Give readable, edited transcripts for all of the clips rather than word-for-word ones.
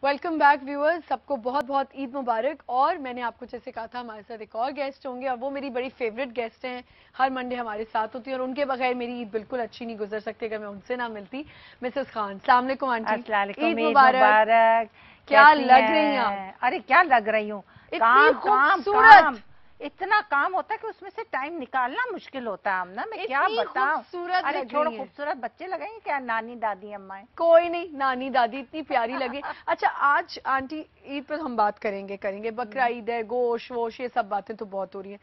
Welcome back viewers, सबको बहुत बहुत ईद मुबारक। और मैंने आपको जैसे कहा था हमारे साथ एक और गेस्ट होंगे और वो मेरी बड़ी फेवरेट गेस्ट हैं, हर मंडे हमारे साथ होती है और उनके बगैर मेरी ईद बिल्कुल अच्छी नहीं गुजर सकती अगर मैं उनसे ना मिलती। मिसेस खान, अस्सलाम वालेकुम आंटी, ईद मुबारक। क्या लग रही हैं आप? अरे क्या लग रही हूँ, इतनी खूबसूरत। इतना काम होता है कि उसमें से टाइम निकालना मुश्किल होता है। ना मैं क्या बताऊं। अरे छोड़ो, खूबसूरत बच्चे लगेंगे क्या, नानी दादी अम्माएं? कोई नहीं, नानी दादी इतनी प्यारी लगे। अच्छा, आज आंटी ईद पर हम बात करेंगे बकरा ईद है, गोश वोश, ये सब बातें तो बहुत हो रही हैं।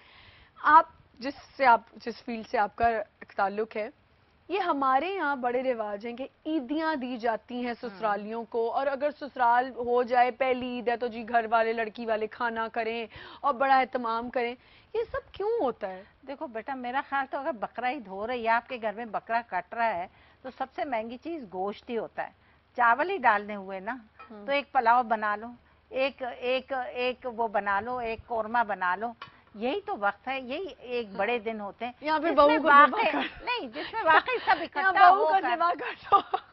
आप जिस फील्ड से आपका ताल्लुक है, ये हमारे यहाँ बड़े रिवाज हैं कि ईदियां दी जाती हैं ससुरालियों को, और अगर ससुराल हो जाए पहली ईद है तो जी घर वाले लड़की वाले खाना करें और बड़ा एहतमाम करें। ये सब क्यों होता है? देखो बेटा, मेरा ख्याल तो अगर बकरा ईद हो रही है, आपके घर में बकरा कट रहा है, तो सबसे महंगी चीज गोश्त ही होता है। चावल ही डालने हुए ना, तो एक पुलाव बना लो, एक एक एक वो बना लो, एक कोरमा बना लो। यही तो वक्त है, यही एक बड़े दिन होते हैं। या फिर बहू को नहीं, जिसमें वाकई सब इकट्ठा हो।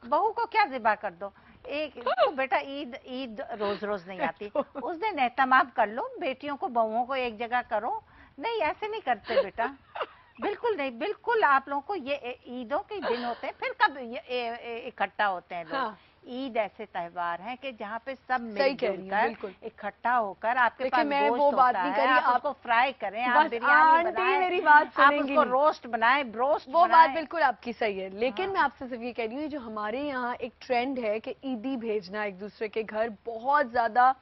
बहू को क्या ज़िबा कर दो। एक तो बेटा, ईद रोज रोज नहीं आती। उस दिन एहतमाम कर लो, बेटियों को बहुओं को एक जगह करो। नहीं, ऐसे नहीं करते बेटा, बिल्कुल नहीं। बिल्कुल आप लोगों को ये ईदों के दिन होते हैं, फिर कब इकट्ठा होते हैं लोग। ईद ऐसे त्योहार है कि जहाँ पे सब मिलजुल कर इकट्ठा होकर, आपके पास गोश्त वो बात होता नहीं है, करी, आप उसको फ्राई करें, आप बिरयानी बनाएं, मेरी बात आप उसको रोस्ट बनाएं, ब्रोस्ट वो बात बिल्कुल आपकी सही है। लेकिन मैं आपसे सिर्फ ये कह रही हूँ, जो हमारे यहाँ एक ट्रेंड है कि ईदी भेजना एक दूसरे के घर, बहुत ज्यादा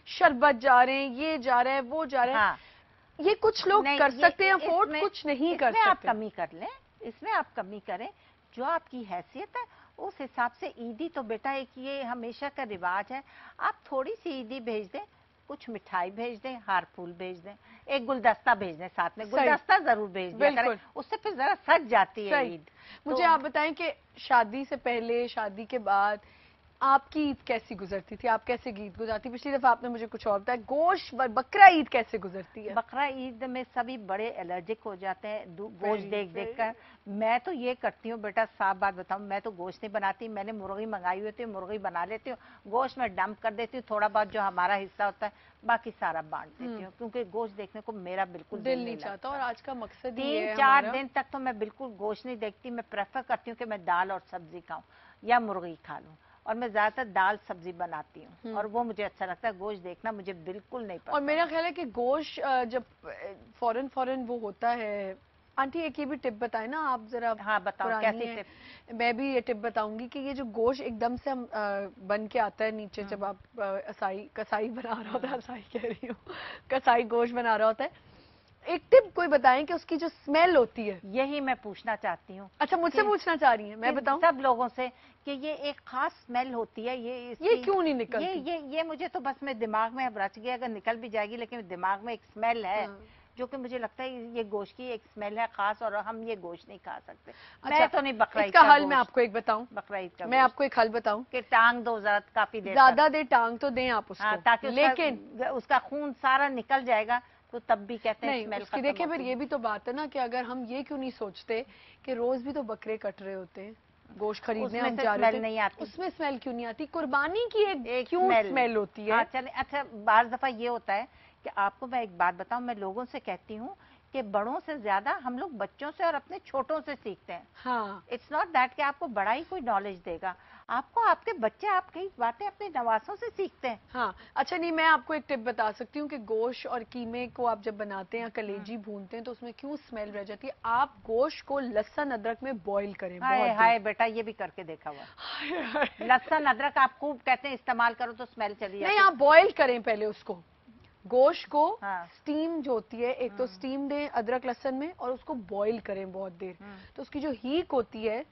शरबत जा रहे हैं, ये जा रहे हैं, वो जा रहे हैं। ये कुछ लोग कर सकते हैं अफोर्ड, कुछ नहीं कर सकते। आप कमी कर लें, इसमें आप कमी करें, जो आपकी हैसियत है उस हिसाब से। ईदी तो बेटा एक ये हमेशा का रिवाज है। आप थोड़ी सी ईदी भेज दें, कुछ मिठाई भेज दें, हार फूल भेज दें, एक गुलदस्ता भेज दें, साथ में गुलदस्ता जरूर भेज दें, उससे फिर जरा सज जाती है ईद। मुझे आप बताएं कि शादी से पहले, शादी के बाद आपकी ईद कैसी गुजरती थी? आप कैसे ईद गुजरती? पिछली दफा आपने मुझे कुछ और बताया। गोश्त बकरा ईद कैसे गुजरती है? बकरा ईद में सभी बड़े एलर्जिक हो जाते हैं गोश्त देख देख कर। मैं तो ये करती हूँ बेटा, साफ बात बताऊँ, मैं तो गोश्त नहीं बनाती। मैंने मुर्गी मंगाई हुई थी, मुर्गी बना लेती हूँ, गोश्त में डंप कर देती हूँ, थोड़ा बहुत जो हमारा हिस्सा होता है बाकी सारा बांट देती हूँ, क्योंकि गोश्त देखने को मेरा बिल्कुल दिल नहीं चाहता। और आज का मकसद 3-4 दिन तक तो मैं बिल्कुल गोश्त नहीं देखती। मैं प्रेफर करती हूँ कि मैं दाल और सब्जी खाऊं या मुर्गी खा लूं, और मैं ज्यादातर दाल सब्जी बनाती हूँ और वो मुझे अच्छा लगता है। गोश्त देखना मुझे बिल्कुल नहीं पसंद। और मेरा ख्याल है कि गोश्त जब फौरन वो होता है। आंटी एक ये भी टिप बताए ना आप जरा। हाँ बताओ, कैसी टिप? मैं भी ये टिप बताऊंगी कि ये जो गोश्त एकदम से हम बन के आता है नीचे, जब आप कसाई बना रहा होता है, कसाई कह रही हूँ, कसाई गोश्त बना रहा होता है, एक टिप कोई बताएं कि उसकी जो स्मेल होती है। यही मैं पूछना चाहती हूँ। अच्छा, मुझसे पूछना चाह रही हैं? मैं बताऊं सब लोगों से कि ये एक खास स्मेल होती है, ये क्यों नहीं निकलती? ये मुझे तो बस में दिमाग में अब रच गया, अगर निकल भी जाएगी, लेकिन दिमाग में एक स्मेल है जो कि मुझे लगता है ये गोश्त की एक स्मेल है खास, और हम ये गोश्त नहीं खा सकते। अच्छा, मैं तो नहीं। बकरा ईद का हल मैं आपको एक बताऊं? बकरा ईद का मैं आपको एक हल बताऊं कि टांग दो, काफी देर ज्यादा देर टांग तो दें आप उसको, ताकि लेकिन उसका खून सारा निकल जाएगा, तो तब भी कहते हैं स्मेल खत्म। देखिए, फिर ये भी तो बात है ना कि अगर हम ये क्यों नहीं सोचते कि रोज भी तो बकरे कट रहे होते हैं, गोश्त खरीदने हम जा रहे नहीं आती, उसमें स्मेल क्यों नहीं आती? कुर्बानी की एक क्यों स्मेल होती है? चले। अच्छा, बार दफा ये होता है कि आपको मैं एक बात बताऊं, मैं लोगों से कहती हूँ कि बड़ों से ज्यादा हम लोग बच्चों से और अपने छोटों से सीखते हैं। हाँ, इट्स नॉट दैट कि आपको बड़ा ही कोई नॉलेज देगा, आपको आपके बच्चे आपकी बातें अपने नवासों से सीखते हैं। हाँ। अच्छा, नहीं, मैं आपको एक टिप बता सकती हूँ कि गोश्त और कीमे को आप जब बनाते हैं, कलेजी भूनते हैं, तो उसमें क्यों स्मेल रह जाती है? आप गोश्त को लहसुन अदरक में बॉईल करें। हाय बेटा, ये भी करके देखा हुआ। लहसुन अदरक आप खूब कहते हैं इस्तेमाल करो तो स्मेल चली जाती है। नहीं, आप बॉईल करें पहले उसको, गोश्त को। स्टीम जो होती है, एक तो स्टीम दें अदरक लहसुन में, और उसको बॉईल करें बहुत देर, तो उसकी जो हीट होती है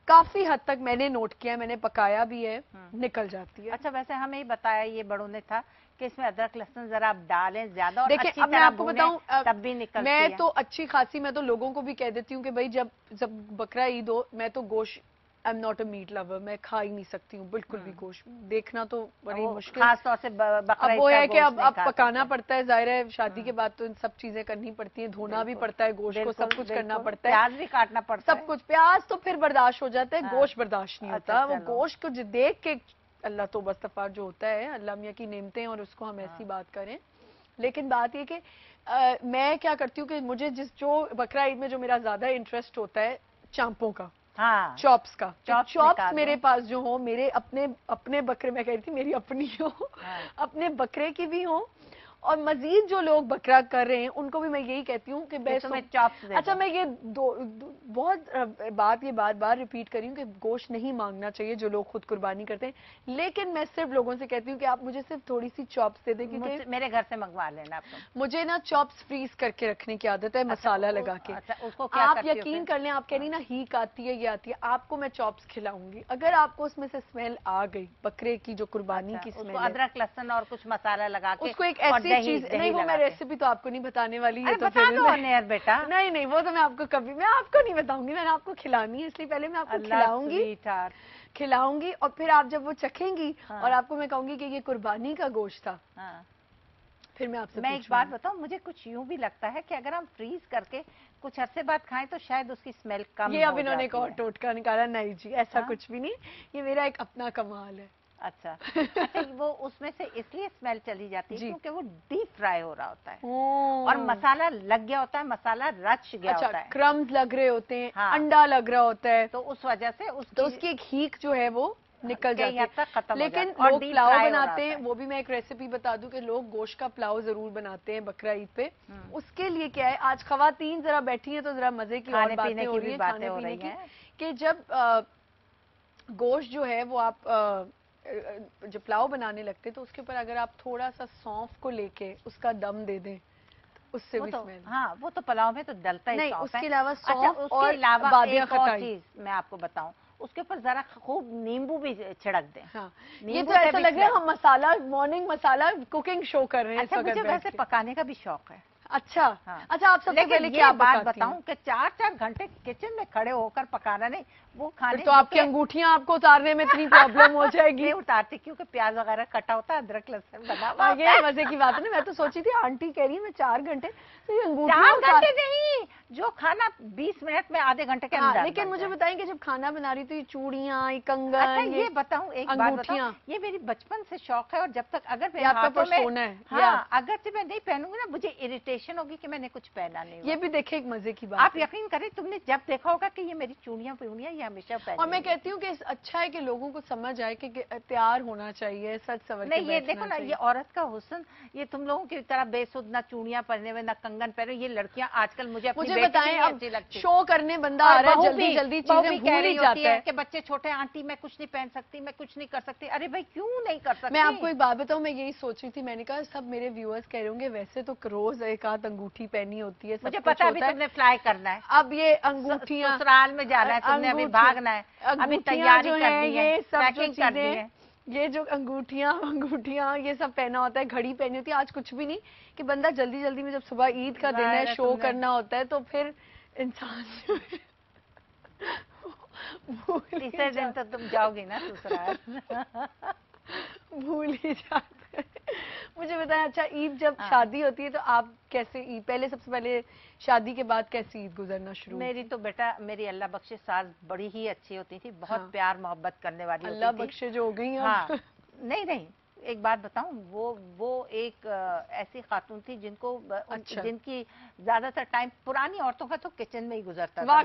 काफी हद तक, मैंने नोट किया, मैंने पकाया भी है, निकल जाती है। अच्छा, वैसे हमें ही बताया ये बड़ों ने था कि इसमें अदरक लहसुन जरा आप डालें ज्यादा, और देखिए, अब मैं आपको बताऊं, तब भी निकलती है। मैं तो अच्छी खासी, मैं तो लोगों को भी कह देती हूँ कि भाई जब बकरा ईद हो, मैं तो गोश्त, I am not a meat lover, मैं खा ही नहीं सकती हूँ बिल्कुल भी गोश्त। देखना तो बड़ी मुश्किल, खास तौर से बकरा। अब वो है कि अब पकाना पड़ता है, जाहिर है शादी के बाद तो इन सब चीजें करनी पड़ती हैं, धोना भी पड़ता है गोश्त को, सब कुछ करना पड़ता है, प्याज भी काटना पड़ता है, सब कुछ। प्याज तो फिर बर्दाश्त हो जाता है, गोश्त बर्दाश्त नहीं होता। वो गोश्त को देख के اللہ تو بستفار جو ہوتا ہے اللہ میاں کی نعمتیں اور اس کو ہم ایسی بات کریں. لیکن بات یہ کہ میں کیا کرتی ہوں کہ مجھے جو بقرہ عید میں جو میرا زیادہ انٹرسٹ ہوتا ہے چامپوں کا, ہاں چاپس کا. چاپس میرے پاس جو ہوں میرے اپنے بکرے, میں کہہ رہی تھی میری اپنی ہو, اپنے بکرے کی بھی ہوں, اور مزید جو لوگ بکرا کر رہے ہیں ان کو بھی میں یہی کہتی ہوں کہ اچھا میں یہ بہت یہ بات بار ریپیٹ کری ہوں کہ گوشت نہیں مانگنا چاہیے جو لوگ خود قربانی کرتے ہیں, لیکن میں صرف لوگوں سے کہتی ہوں کہ آپ مجھے صرف تھوڑی سی چاپس دے دیں, کیونکہ میرے گھر سے منگوا لینا. مجھے نا چاپس فریز کر کے رکھنے کی عادت ہے, مسالہ لگا کے. آپ یقین کر لیں, آپ کہہ رہی نا ہیک آتی ہے, یہ آتی ہے, آپ کو میں چاپس کھلاؤں گی اگر آپ کو اس میں سے اسمیل آ گئی بکرے کی جو قربانی کی اسمیل, ادرک لہسن اور کچھ مسالہ لگا کے, اس کو ایک ایسی چیز, نہیں وہ میں ریسیپی تو آپ کو نہیں بتانے والی ہے, تو پھر بیٹا نہیں وہ تو میں آپ کو کبھی, میں آپ کو نہیں بتاؤں گی, میں نے آپ کو کھلانی ہے اس لیے پہلے میں آپ کو کھلاؤں گی, اور پھر آپ جب وہ چکھیں گی اور آپ کو میں کہوں گی کہ یہ قربانی کا گوشت تھا, پھر میں آپ سے ایک بات بتاؤں, مجھے کچھ یوں بھی لگتا ہے کہ اگر ہم فریز کر کے کچھ عرصے بعد کھائیں تو شاید اس کی اسمیل کم ہو جاتی ہے. یہ اب انہوں نے ایک اور ٹوٹکا نکالا, نہیں جی ایسا کچھ بھی نہیں, یہ میرا ایک اپنا کمال ہے. اچھا وہ اس میں سے اس لیے اسمیل چلی جاتی ہے کیونکہ وہ ڈیپ فرائی ہو رہا ہوتا ہے اور مسالہ لگ گیا ہوتا ہے, مسالہ رچ گیا ہوتا ہے, کرمز لگ رہے ہوتے ہیں, انڈا لگ رہا ہوتا ہے, تو اس وجہ سے اس کی ایک ہیک جو ہے وہ نکل جاتی ہے. لیکن لوگ پلاؤ بناتے ہیں, وہ بھی میں ایک ریسیپی بتا دوں کہ لوگ گوشت کا پلاؤ ضرور بناتے ہیں بقرہ عید پہ. اس کے لیے کیا ہے, آج خواتین ذرا بیٹھی ہیں تو ذرا مزے کی اور باتیں ہو رہی ہیں, کھانے پینے کی, کہ جب گوشت جو ہے وہ آپ جب پلاؤ بنانے لگتے تو اس کے اوپر اگر آپ تھوڑا سا سونف کو لے کے اس کا دم دے دیں, اس سے بھی اسمیل. ہاں وہ تو پلاؤ میں تو ڈلتا ہی نہیں, سونف اس کے علاوہ ہے. سونف اور بادیہ کھٹائی, چیز میں آپ کو بتاؤں, اس کے اوپر ذرا خوب نیمبو بھی چھڑک دیں. یہ تو ایسا لگ رہا ہے ہم مسالہ مارننگ مسالہ کوکنگ شو کر رہے ہیں. اچھا مجھے ویسے پکانے کا بھی شوق ہے. اچھا آپ سب سے پہلے کیا بات بتاؤں کہ 4 گھنٹے کچن میں کھڑے ہو کر پکانا نہیں, وہ کھانے تو آپ کی انگوٹھیاں آپ کو اتارنے میں اتنی پرابلم ہو جائے گی. نہیں اتارتی کیونکہ پیاز وغیرہ کٹا ہوتا ہے, ادرک لہسن بنا ہوا. یہ مزے کی بات ہے نا, میں تو سوچی تھی آنٹی کہہ رہی ہے میں 4 گھنٹے, 4 گھنٹے نہیں, جو کھانا 20 منٹ میں آدھے گھنٹے کے اندر. لیکن مجھے بتائیں کہ جب کھانا بنا رہی تو یہ چوڑیاں, یہ کنگن, یہ بتاؤں ایک بات بتاؤں, یہ میری بچپن سے شوق ہے, اور جب تک اگر اگرچہ میں نہیں پہنوں گی نا مجھے اریٹیشن ہوگی کہ میں نے کچھ پہنا نہیں. یہ بھی دیکھیں ایک مزے کی بات, آپ یقین کریں تم نے جب دیکھا ہوگا کہ یہ میری چوڑیاں پونیاں یہ ہمیشہ پہنی. اور میں کہتی ہوں کہ اچھا ہے کہ لوگوں کو سمجھ آئے کہ تیار ہونا چاہیے, سچ سور کے. نہیں یہ دیکھو نا, یہ عورت کا حسن, یہ تم لوگوں کی طرح بے سود نہ چوڑیاں پہنے ہوئے نہ کنگن پہنے. یہ لڑکیاں آج کل مجھے بتائیں اب شو کرنے بندہ آ رہا ہے, جلدی جلدی چیزیں بھول ہی جاتا ہے کہ بچے چھوٹے, آنٹی میں کچھ نہیں پہن سکتی, میں کچھ نہیں کر سکتی. ارے بھائی کیوں نہیں کر سکتی؟ میں آپ کو ایک بات بتاؤں, میں یہی سوچ رہی تھی, میں نے کہا سب میرے ویورز کہہ رہے ہوں گے ویسے تو روز ایک آدھ انگوٹھی پہنی ہوتی ہے, مجھے پتا ابھی تم نے فلائی کرنا ہے, اب یہ انگوٹھیاں سسرال میں جانا ہے, تم نے ابھی بھاگنا ہے, ابھی تیاری کرنی ہے, پیکنگ کرنی ہے. یہ جو انگوٹھیاں یہ سب پہنا ہوتا ہے, گھڑی پہنی ہوتی ہے, آج کچھ بھی نہیں کہ بندہ جلدی جلدی میں جب صبح عید کا دن ہے شو کرنا ہوتا ہے تو پھر انسان تیسرے دن تو تم جاؤ گی نا سسرال, بھول ہی جاتے ہیں. مجھے بتائیں اچھا عید جب شادی ہوتی ہے تو آپ کیسے عید, پہلے سب سے پہلے شادی کے بعد کیسی عید گزرنا شروع؟ میری تو بیٹا, میری اللہ بخشے ساس بڑی ہی اچھی ہوتی تھی, بہت پیار محبت کرنے والی ہوتی تھی. اللہ بخشے جو ہو گئی. ہاں نہیں ایک بات بتاؤں, وہ ایک ایسی خاتون تھی جن کو جن کی زیادہ تر ٹائم پرانی عورتوں کا تو کچن میں ہی گزرتا تھا.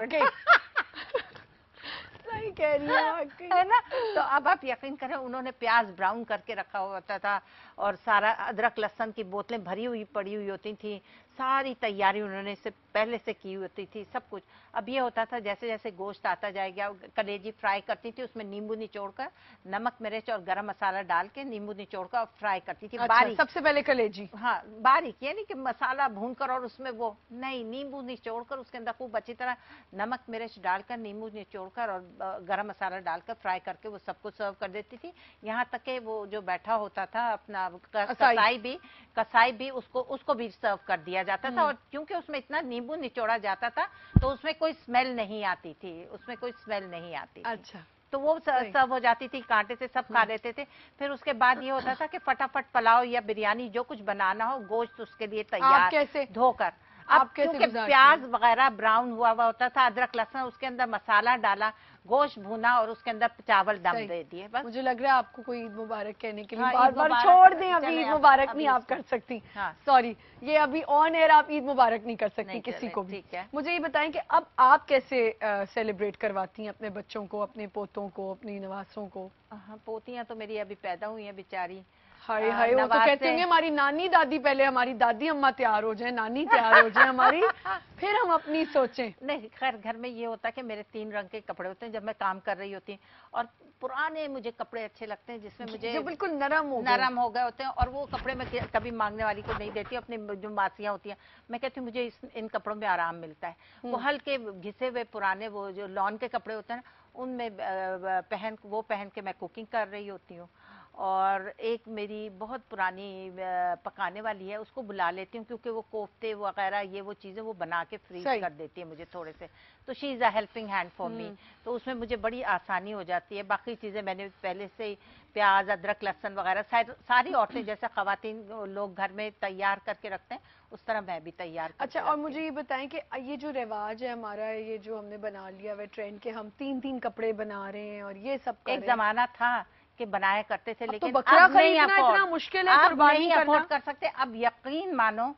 صحیح کہہ رہی ہے نا. تو اب آپ یقین کریں انہوں نے پیاز براؤن کر کے رکھا ہوتا تھا, اور سارا ادرک لہسن کی بوتلیں بھری ہوئی پڑی ہوئی ہوتی تھیں, ساری تیاری انہوں نے پہلے سے کی ہوتی تھی سب کچھ. اب یہ ہوتا تھا جیسے جیسے گوشت آتا جائے گا, کلیجی فرائی کرتی تھی, اس میں نیمبو نچوڑ کر, نمک مرچ اور گرم مسالہ ڈال کے نیمبو نچوڑ کر اور فرائی کرتی تھی باریک. سب سے پہلے کلیجی, ہاں باریک, یہ نہیں کہ مسالہ بھون کر اور اس میں وہ نہیں, نیمبو نچوڑ کر اس کے اندر خوب اچھی طرح نمک مرچ ڈال کر, نیمبو نچوڑ کر اور گرم مسالہ ڈال کر فرائی کر کے وہ سب کو سرو کر دیتی تھی. یہاں تک کہ وہ جو بیٹھا ہوتا تھا اپنا کسائی بھی اس کو بھی سرو کر دیا جاتا تھا, اور کیونکہ اس میں اتنا نیمبو نچوڑا جاتا تھا تو اس میں کوئی اسمیل نہیں آتی تھی, اچھا تو وہ سرو ہو جاتی تھی, کانٹے سے سب کھا لیتے تھے. پھر اس کے بعد یہ ہوتا تھا کہ فٹافٹ پلاؤ یا بریانی جو کچھ بنانا ہو, گوشت اس کے لیے تیار دھو کر. اب کیونکہ پیاز وغیرہ براؤن ہوا ہوتا تھا, ادرک لہسن اس کے اندر مسالہ ڈالا, गोश्त भुना और उसके अंदर चावल दम सही। दे दिए बस। मुझे लग रहा है आपको कोई ईद मुबारक कहने के लिए हाँ, बार ईद बार मुबारक छोड़ दें, अभी चलें, ईद अब- मुबारक अभी नहीं आप इसको- कर सकती। हाँ। सॉरी, ये अभी ऑन एयर आप ईद मुबारक नहीं कर सकती नहीं किसी चले, को भी। ठीक है। मुझे ये बताएं कि अब आप कैसे सेलिब्रेट करवाती हैं अपने बच्चों को, अपने पोतों को, अपनी नवासों को? हाँ, पोतियां तो मेरी अभी पैदा हुई हैं बेचारी। हाय हाय, वो तो नवाज कहते से- होंगे हमारी नानी दादी, पहले हमारी दादी अम्मा तैयार हो जाए, नानी तैयार हो जाए हमारी, फिर हम अपनी सोचें। नहीं, खैर घर में ये होता है कि मेरे 3 रंग के कपड़े होते हैं जब मैं काम कर रही होती हूँ, और पुराने मुझे कपड़े अच्छे लगते हैं जिसमें मुझे जो बिल्कुल नरम हो गए। नरम हो गए होते हैं, और वो कपड़े मैं कभी मांगने वाली को नहीं देती, अपनी जो मासियां होती हैं मैं कहती हूँ मुझे इन कपड़ों में आराम मिलता है। वो हल्के घिसे हुए पुराने वो जो लॉन के कपड़े होते हैं ना, उनमें पहन के मैं कुकिंग कर रही होती हूँ। और एक मेरी बहुत पुरानी पकाने वाली है, उसको बुला लेती हूँ क्योंकि वो कोफ्ते वगैरह ये वो चीजें वो बना के फ्रीज कर देती है मुझे थोड़े से, तो she is a helping hand for me, तो उसमें मुझे बड़ी आसानी हो जाती है। बाकी चीजें मैंने पहले से ही प्याज अदरक लहसुन वगैरह सारी औरतें जैसे खवातीन लोग घर में तैयार करके रखते हैं, उस तरह मैं भी तैयार करके अच्छा, और मुझे ये बताएं कि ये जो रिवाज है हमारा, ये जो हमने बना लिया है ट्रेंड के, हम 3-3 कपड़े बना रहे हैं और ये सब कर एक रहे हैं। जमाना था कि बनाया करते थे, लेकिन तो बकरा अब नहीं खरीदना इतना मुश्किल है, आप कुर्बानी नहीं करना। अफोर्ड कर सकते। अब यकीन मानो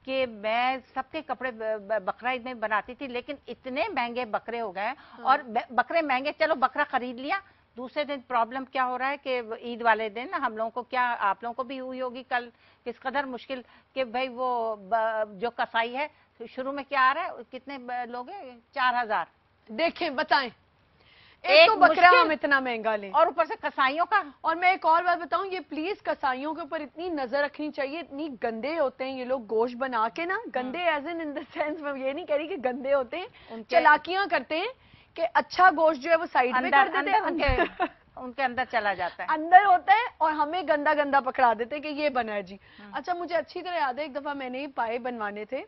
कि मैं सबके कपड़े बकरा ईद में बनाती थी, लेकिन इतने महंगे बकरे हो गए। और बकरे महंगे, चलो बकरा खरीद लिया, दूसरे दिन प्रॉब्लम क्या हो रहा है कि ईद वाले दिन हम लोगों को, क्या आप लोगों को भी हुई होगी कल, किस कदर मुश्किल कि भाई वो जो कसाई है, शुरू में क्या आ रहा है, कितने लोग हैं, 4000। देखें, बताएं, एक तो बकरा हम इतना महंगा लें, और ऊपर से कसाईयों का। और मैं एक और बात बताऊं, ये प्लीज कसाईयों के ऊपर इतनी नजर रखनी चाहिए, इतनी गंदे होते हैं ये लोग गोश्त बना के ना, गंदे एज इन द सेंस, मैं ये नहीं कह रही कि गंदे होते हैं, चालाकियां करते हैं कि अच्छा गोश्त जो है वो साइड में कर देते हैं, उनके अंदर चला जाता है, अंदर होता है, और हमें गंदा गंदा पकड़ा देते हैं कि ये बना है जी। अच्छा, मुझे अच्छी तरह याद है, एक दफा मैंने ही पाए बनवाने थे,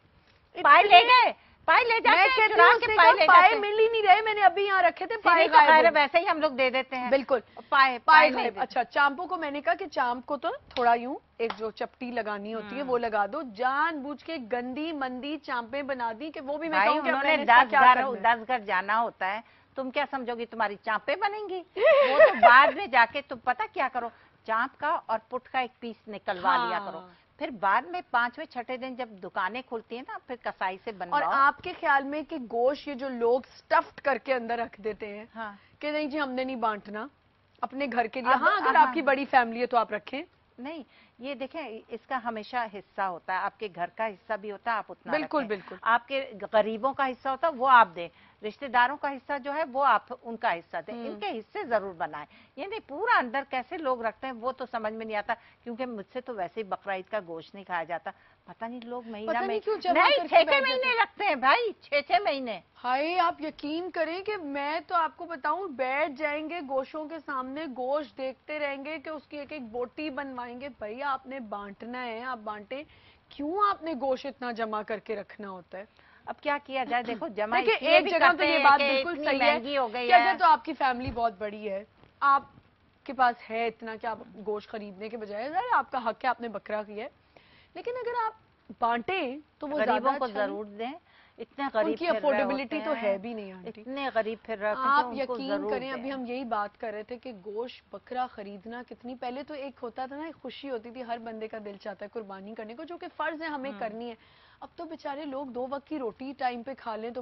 पाए ले गए, पाए ले जाते हैं, चुरा के पाए ले जाते हैं। मिल ही नहीं रहे, मैंने अभी यहाँ रखे थे, पाए तो खैर वैसे ही हम लोग दे देते हैं। बिल्कुल, पाए गायब। अच्छा, चांपों को मैंने कहा कि चांप को तो थोड़ा यूं एक जो चपटी लगानी होती है वो लगा दो, जानबूझ के गंदी मंदी चांपें बना दी कि वो भी मैं कहूं कि उन्होंने 10 घर जाना होता है, तुम क्या समझोगी तुम्हारी चांपे बनेंगी? वो तो बाद में जाके तुम पता क्या करो, चांप का और पुट का एक पीस निकलवा लिया करो, फिर बाद में 5वें 6ठे दिन जब दुकानें खुलती हैं ना, फिर कसाई से बनवाओ। और आपके ख्याल में कि गोश्त ये जो लोग स्टफ्ड करके अंदर रख देते हैं, हाँ, कि नहीं जी हमने नहीं बांटना अपने घर के लिए, हाँ अगर आपकी बड़ी फैमिली है तो आप रखें, नहीं, ये देखें, इसका हमेशा हिस्सा होता है, आपके घर का हिस्सा भी होता है, आप उतना बिल्कुल रखें। बिल्कुल। आपके गरीबों का हिस्सा होता है वो आप दें, रिश्तेदारों का हिस्सा जो है वो आप उनका हिस्सा दें, इनके हिस्से जरूर बनाएं। ये नहीं पूरा अंदर कैसे लोग रखते हैं वो तो समझ में नहीं आता, क्योंकि मुझसे तो वैसे ही बकरा ईद का गोश्त नहीं खाया जाता, पता नहीं लोग महीना में नहीं 6-6 महीने रखते हैं भाई, 6-6 महीने। हाय, आप यकीन करें कि मैं तो आपको बताऊं, बैठ जाएंगे गोशों के सामने, गोश्त देखते रहेंगे कि उसकी एक एक बोटी बनवाएंगे। भैया आपने बांटना है, आप बांटे, क्यों आपने गोश्त इतना जमा करके रखना होता है? अब क्या किया जाए, देखो जमा देखिए एक जगह तो ये बात बिल्कुल सही है हो गई कि अगर तो आपकी फैमिली बहुत बड़ी है, आपके पास है इतना कि आप गोश्त खरीदने के बजाय, आपका हक है, आपने बकरा किया है, लेकिन अगर आप बांटे तो वो गरीबों को जरूर दें, इतने गरीब उनकी अफोर्डेबिलिटी तो है भी नहीं आंटी, इतने गरीब फिर आप यकीन करें, अभी हम यही बात कर रहे थे कि गोश्त बकरा खरीदना कितनी, पहले तो एक होता था ना, एक खुशी होती थी, हर बंदे का दिल चाहता है कुर्बानी करने को, जो कि फर्ज है हमें करनी है। अब तो बेचारे लोग 2 वक्त की रोटी टाइम पे खा लें तो